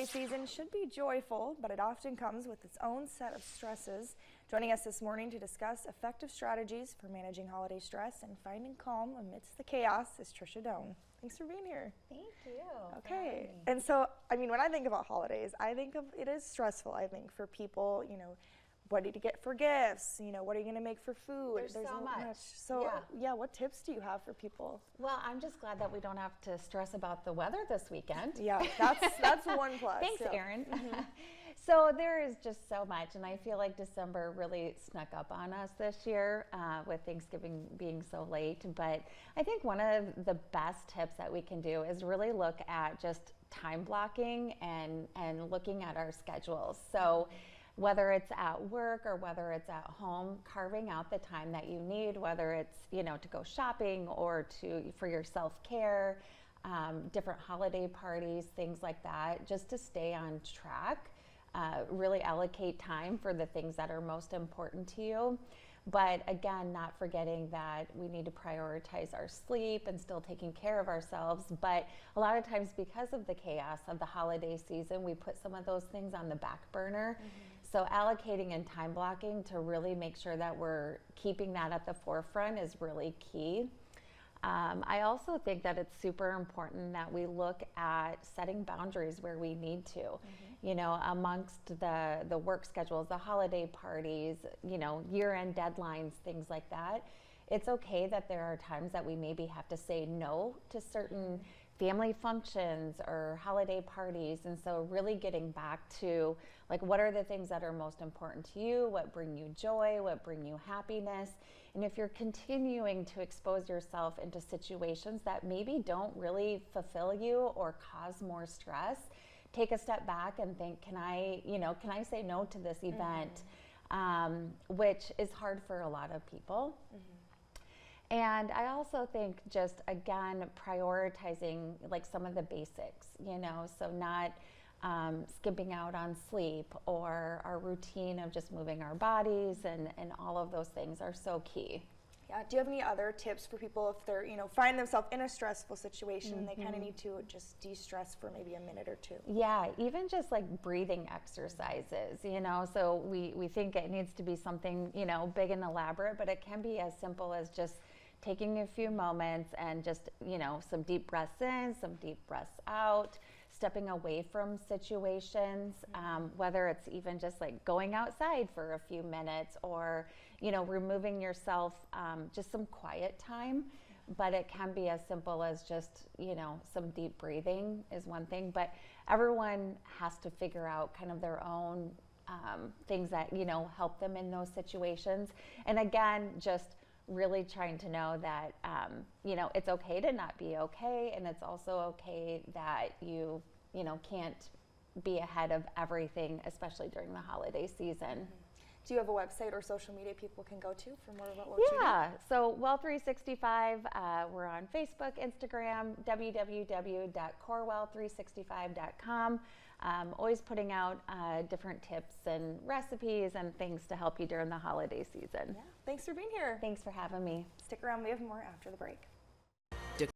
season should be joyful, but it often comes with its own set of stresses. Joining us this morning to discuss effective strategies for managing holiday stress and finding calm amidst the chaos is Trisha Doan. Thanks for being here. Thank you. Okay. And so, I mean, when I think about holidays, I think of it is stressful, I think, for people, you know, what do you get for gifts? You know, what are you going to make for food? There's so much. So, yeah, what tips do you have for people? Well, I'm just glad that we don't have to stress about the weather this weekend. Yeah, that's one plus. Thanks, yeah. Erin. Mm-hmm. So there is just so much, and I feel like December really snuck up on us this year with Thanksgiving being so late. But I think one of the best tips that we can do is really look at just time blocking and looking at our schedules. So whether it's at work or whether it's at home, carving out the time that you need, whether it's, you know, to go shopping or for your self-care, different holiday parties, things like that, just to stay on track. Really allocate time for the things that are most important to you. But again, not forgetting that we need to prioritize our sleep and still taking care of ourselves. But a lot of times, because of the chaos of the holiday season, we put some of those things on the back burner. Mm-hmm. So allocating and time blocking to really make sure that we're keeping that at the forefront is really key. I also think that it's super important that we look at setting boundaries where we need to, mm-hmm. you know, amongst the work schedules, the holiday parties, you know, year-end deadlines, things like that. It's okay that there are times that we maybe have to say no to certain family functions or holiday parties. And so really getting back to, like, what are the things that are most important to you? What bring you joy? What bring you happiness? And if you're continuing to expose yourself into situations that maybe don't really fulfill you or cause more stress, take a step back and think, can I say no to this event? Mm-hmm. Which is hard for a lot of people. Mm-hmm. And I also think just, again, prioritizing like some of the basics, you know, so not skipping out on sleep or our routine of just moving our bodies and all of those things are so key. Yeah. Do you have any other tips for people if they're, you know, find themselves in a stressful situation mm-hmm. and they kind of need to just de-stress for maybe a minute or two? Yeah, even just like breathing exercises, you know, so we think it needs to be something, you know, big and elaborate, but it can be as simple as just taking a few moments and just, you know, some deep breaths in, some deep breaths out, stepping away from situations, whether it's even just like going outside for a few minutes or, you know, removing yourself, just some quiet time. But it can be as simple as just, you know, some deep breathing is one thing, but everyone has to figure out kind of their own things that, you know, help them in those situations. And again, just really trying to know that, you know, it's okay to not be okay. And it's also okay that you know, can't be ahead of everything, especially during the holiday season. Mm-hmm. Do you have a website or social media people can go to for more about what you do? Yeah, so Well365, we're on Facebook, Instagram, www.corewell365.com. Always putting out different tips and recipes and things to help you during the holiday season. Yeah. Thanks for being here. Thanks for having me. Stick around, we have more after the break.